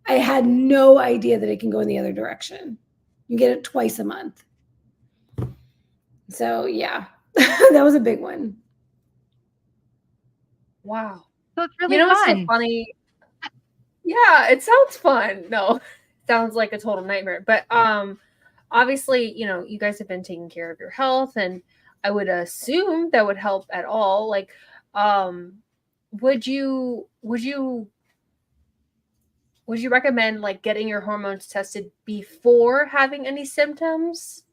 I had no idea that it can go in the other direction. You get it twice a month. So yeah, that was a big one. Wow. So it's really It's so fun. funny. Yeah, it sounds fun. No, it sounds like a total nightmare. But obviously, you guys have been taking care of your health, and I would assume that would help at all. Like, would you recommend like getting your hormones tested before having any symptoms?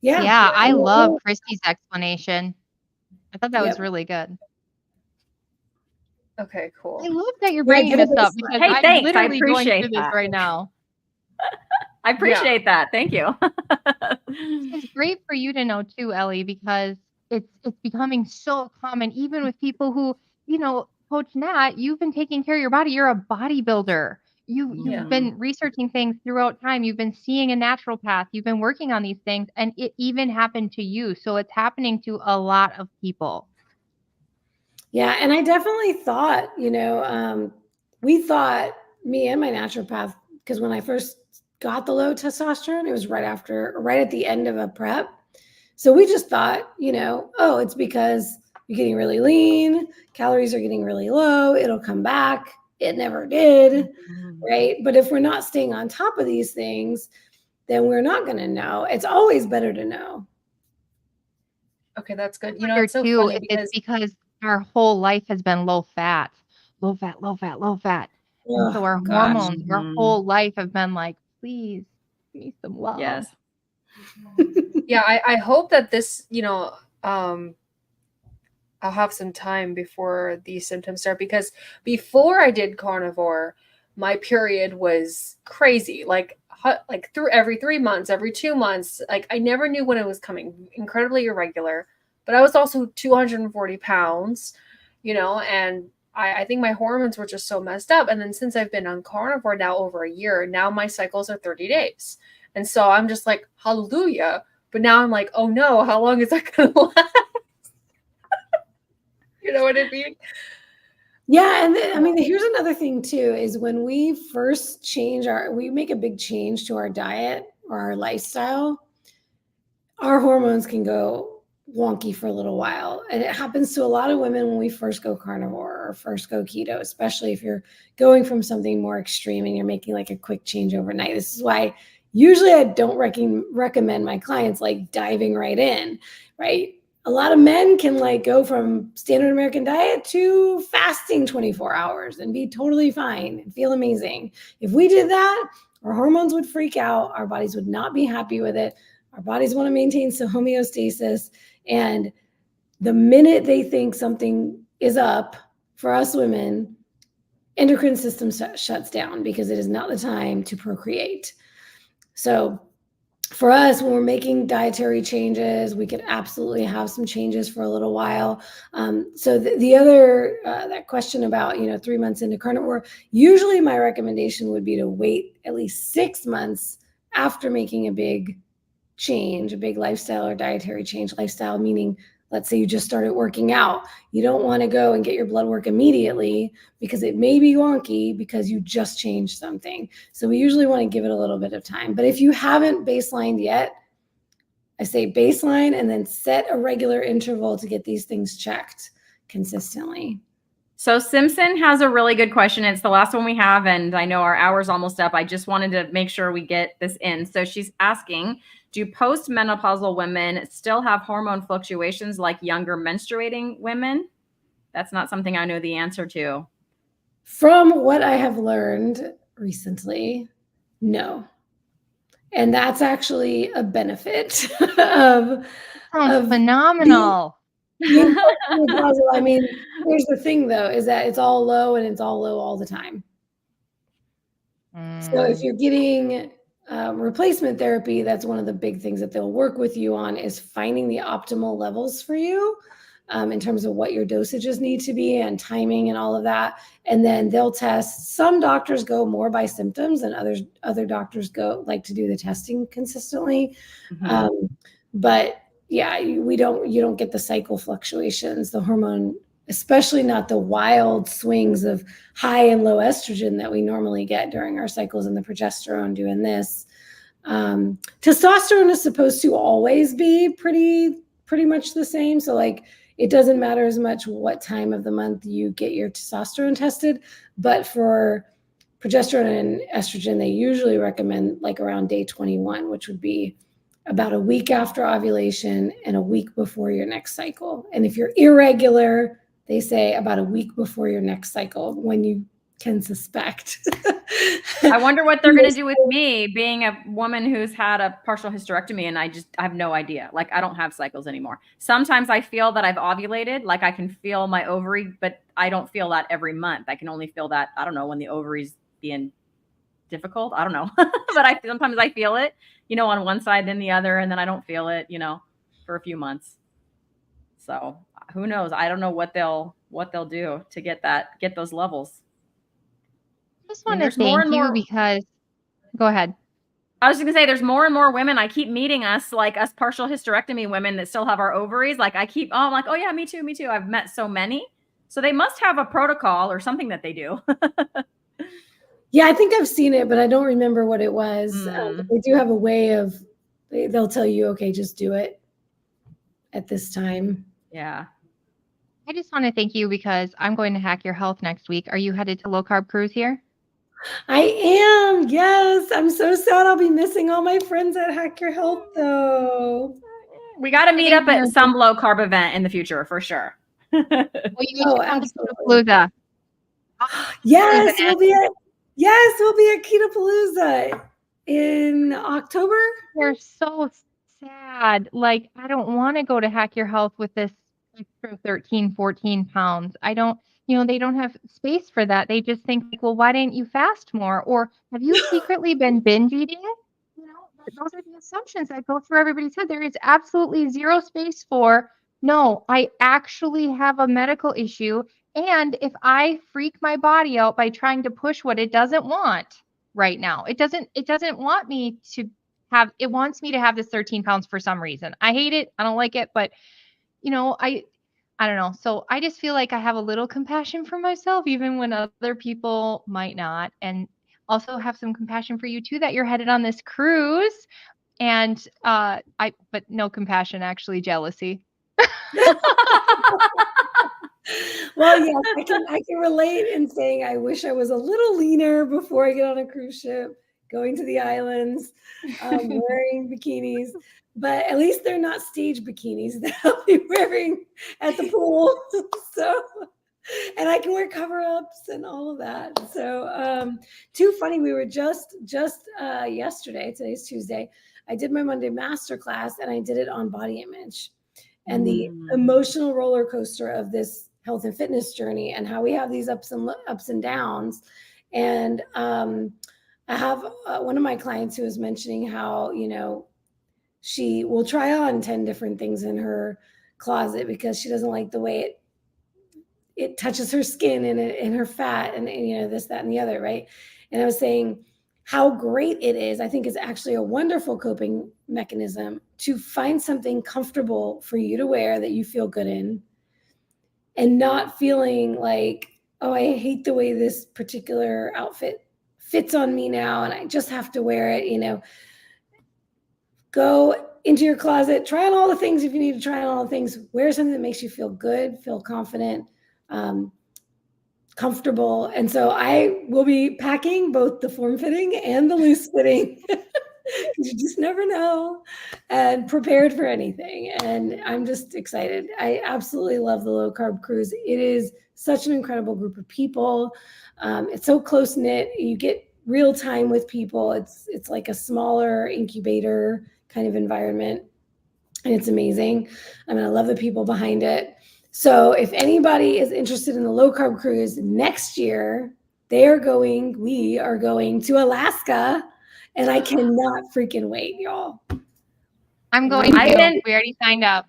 Yeah. Yeah, I love Cristie's explanation. I thought that was really good. Okay, cool. I love that you're bringing this up because Hey, I'm thanks. literally I going appreciate through this that. right now. I appreciate that. Thank you. It's great for you to know too, Ellie, because it's becoming so common, even with people who, Coach Nat, you've been taking care of your body. You're a bodybuilder. You've been researching things throughout time. You've been seeing a naturopath. You've been working on these things, and it even happened to you. So it's happening to a lot of people. Yeah, and I definitely thought, we thought, me and my naturopath, because when I first got the low testosterone, it was right at the end of a prep. So we just thought, oh, it's because you're getting really lean, calories are getting really low, it'll come back. It never did, right? But if we're not staying on top of these things, then we're not going to know. It's always better to know. Okay, that's good. It's so funny because our whole life has been low fat. And so our hormones, our whole life have been like, please give me some love. Yes. Yeah, I hope that this, I'll have some time before these symptoms start, because before I did carnivore, my period was crazy. Like through every 3 months, every 2 months, like I never knew when it was coming, incredibly irregular. But I was also 240 pounds, and I think my hormones were just so messed up. And then since I've been on carnivore now over a year, now my cycles are 30 days. And so I'm just like, hallelujah. But now I'm like, oh no, how long is that going to last? You know what I mean? Yeah. And here's another thing too, is when we first we make a big change to our diet or our lifestyle, our hormones can go wonky for a little while. And it happens to a lot of women when we first go carnivore or first go keto, especially if you're going from something more extreme and you're making like a quick change overnight. This is why usually I don't recommend my clients like diving right in, right? A lot of men can like go from standard American diet to fasting 24 hours and be totally fine and feel amazing. If we did that, our hormones would freak out. Our bodies would not be happy with it. Our bodies want to maintain some homeostasis. And the minute they think something is up for us women, endocrine system shuts down because it is not the time to procreate. So for us, when we're making dietary changes, we could absolutely have some changes for a little while. So the other, that question about, 3 months into carnivore, usually my recommendation would be to wait at least 6 months after making a big change, a big lifestyle or dietary change. Lifestyle meaning, let's say you just started working out. You don't want to go and get your blood work immediately because it may be wonky because you just changed something. So we usually want to give it a little bit of time. But if you haven't baselined yet, I say baseline and then set a regular interval to get these things checked consistently. So Simpson has a really good question. It's the last one we have, and I know our hour's almost up. I just wanted to make sure we get this in. So she's asking, do postmenopausal women still have hormone fluctuations like younger menstruating women? That's not something I know the answer to. From what I have learned recently, no. And that's actually a benefit of phenomenal. I mean, here's the thing though, is that it's all low and it's all low all the time. So if you're getting replacement therapy, that's one of the big things that they'll work with you on is finding the optimal levels for you in terms of what your dosages need to be and timing and all of that. And then they'll test. Some doctors go more by symptoms and other doctors like to do the testing consistently. But yeah, you don't get the cycle fluctuations, the hormone, especially not the wild swings of high and low estrogen that we normally get during our cycles, and the progesterone doing this. Testosterone is supposed to always be pretty much the same. So like, it doesn't matter as much what time of the month you get your testosterone tested, but for progesterone and estrogen, they usually recommend like around day 21, which would be about a week after ovulation and a week before your next cycle. And if you're irregular, they say about a week before your next cycle, when you can suspect. I wonder what they're going to do with me being a woman who's had a partial hysterectomy, and I have no idea. Like, I don't have cycles anymore. Sometimes I feel that I've ovulated, like I can feel my ovary, but I don't feel that every month. I can only feel that, I don't know, when the ovary's being difficult. I don't know. But sometimes I feel it, on one side, then the other, and then I don't feel it, for a few months. So who knows? I don't know what they'll do to get those levels. I just want to thank you because, go ahead. I was just gonna say, there's more and more women. I keep meeting us partial hysterectomy women that still have our ovaries. Like I'm like, oh yeah, me too. I've met so many. So they must have a protocol or something that they do. Yeah, I think I've seen it, but I don't remember what it was. They do have a way of, they'll tell you, okay, just do it at this time. Yeah. I just want to thank you because I'm going to Hack Your Health next week. Are you headed to Low Carb Cruise here? I am. Yes. I'm so sad I'll be missing all my friends at Hack Your Health, though. We got to meet up at some low carb event in the future for sure. Well, you should come to Ketapalooza. Yes, we'll be at Ketapalooza in October. They're so sad. Like, I don't want to go to Hack Your Health with this extra 13, 14 pounds. I don't. They don't have space for that. They just think, well, why didn't you fast more? Or have you secretly been binge eating? Those are the assumptions that go through everybody's head. There is absolutely zero space for, no, I actually have a medical issue. And if I freak my body out by trying to push what it doesn't want right now, it doesn't want me to have, it wants me to have this 13 pounds for some reason. I hate it. I don't like it, but I don't know. So I just feel like I have a little compassion for myself, even when other people might not. And also have some compassion for you too, that you're headed on this cruise. And but no compassion, actually jealousy. Well, yes, I can relate in saying I wish I was a little leaner before I get on a cruise ship, going to the islands, wearing bikinis. But at least they're not stage bikinis that I'll be wearing at the pool. So, and I can wear cover-ups and all of that. So, too funny. We were just yesterday, today's Tuesday, I did my Monday masterclass and I did it on body image and the emotional roller coaster of this health and fitness journey and how we have these ups and downs. And I have one of my clients who was mentioning how, she will try on 10 different things in her closet because she doesn't like the way it touches her skin and her fat and this, that, and the other, right? And I was saying how great it is. I think it's actually a wonderful coping mechanism to find something comfortable for you to wear that you feel good in and not feeling like, oh, I hate the way this particular outfit fits on me now and I just have to wear it, Go into your closet, try on all the things if you need to try on all the things. Wear something that makes you feel good, feel confident, comfortable. And so I will be packing both the form-fitting and the loose-fitting. You just never know, and prepared for anything. And I'm just excited. I absolutely love the Low Carb Cruise. It is such an incredible group of people. It's so close-knit. You get real time with people. It's like a smaller incubator kind of environment. And it's amazing. I love the people behind it. So if anybody is interested in the Low Carb Cruise next year, we are going to Alaska And I cannot freaking wait, y'all. I'm going to. We already signed up.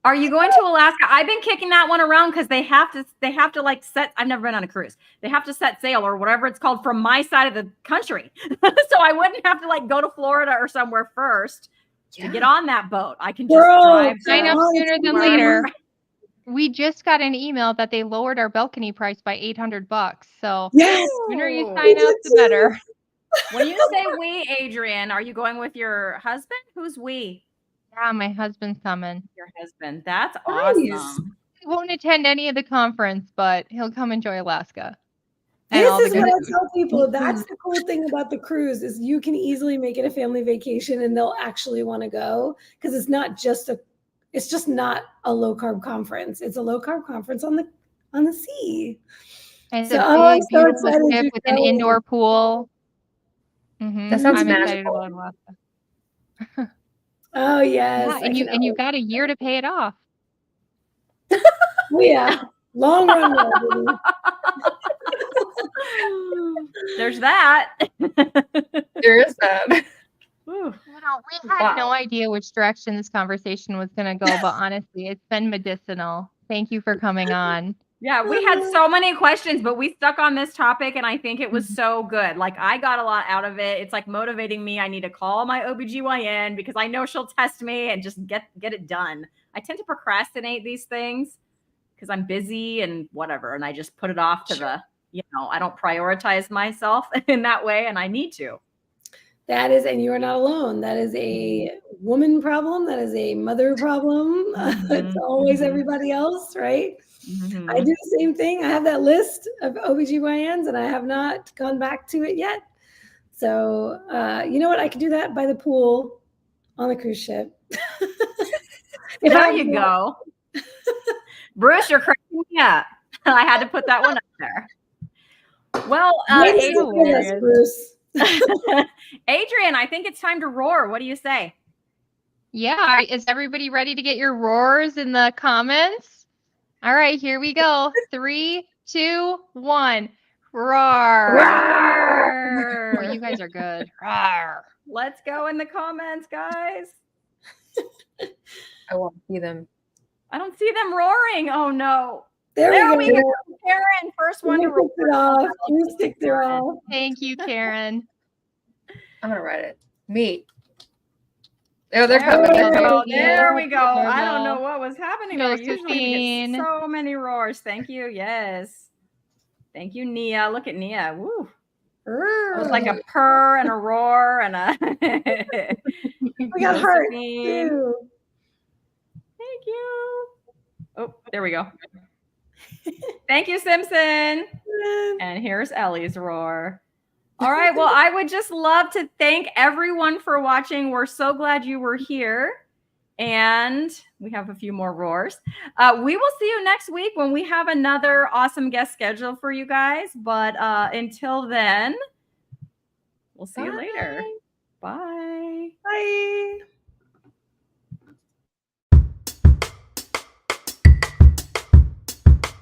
Are you going to Alaska? I've been kicking that one around because they have to like set. I've never been on a cruise. They have to set sail or whatever it's called from my side of the country. So I wouldn't have to like go to Florida or somewhere first to get on that boat. I can just drive. Sign up sooner than later. We just got an email that they lowered our balcony price by $800. So yes, the sooner you sign up, the better. When you say we, Adrian, are you going with your husband? Who's we? Yeah, my husband's coming. Your husband. That's awesome. He won't attend any of the conference, but he'll come enjoy Alaska. This is what I tell people. That's the cool thing about the cruise is you can easily make it a family vacation and they'll actually want to go because it's just not a low carb conference. It's a low carb conference on the sea. And it's a big, beautiful ship with an indoor pool. That sounds magical. Excited about Alaska. Oh yes, yeah, and you've got a year to pay it off. Oh, yeah, long run. There's that. There is that. We had no idea which direction this conversation was going to go, but honestly, it's been medicinal. Thank you for coming on. Yeah, we had so many questions, but we stuck on this topic and I think it was so good. Like I got a lot out of it. It's like motivating me. I need to call my OBGYN because I know she'll test me and just get it done. I tend to procrastinate these things because I'm busy and whatever. And I just put it off to I don't prioritize myself in that way and I need to. That is, and you are not alone. That is a woman problem. That is a mother problem. It's always everybody else, right? I do the same thing. I have that list of OBGYNs and I have not gone back to it yet. So, you know what? I could do that by the pool on the cruise ship. There you go. Bruce, you're cracking me up. I had to put that one up there. Well, Bruce. Adrian, I think it's time to roar. What do you say? Yeah. Is everybody ready to get your roars in the comments? All right, here we go. 3, 2, 1. Roar. Roar. Oh, you guys are good. Roar. Let's go in the comments, guys. I won't see them. I don't see them roaring. Oh, no. There we go. Karen, first one to roar. Thank you, Karen. I'm going to write it. Me. Oh, they're coming. There we go. I don't know what was happening there. Usually we get so many roars. Thank you. Yes. Thank you, Nia. Look at Nia. Woo. It was like a purr and a roar and a. We got heart too. Thank you. Oh, there we go. Thank you, Simpson. And here's Ellie's roar. All right. Well, I would just love to thank everyone for watching. We're so glad you were here. And we have a few more roars. We will see you next week when we have another awesome guest scheduled for you guys. But until then, we'll see you later. Bye. Bye.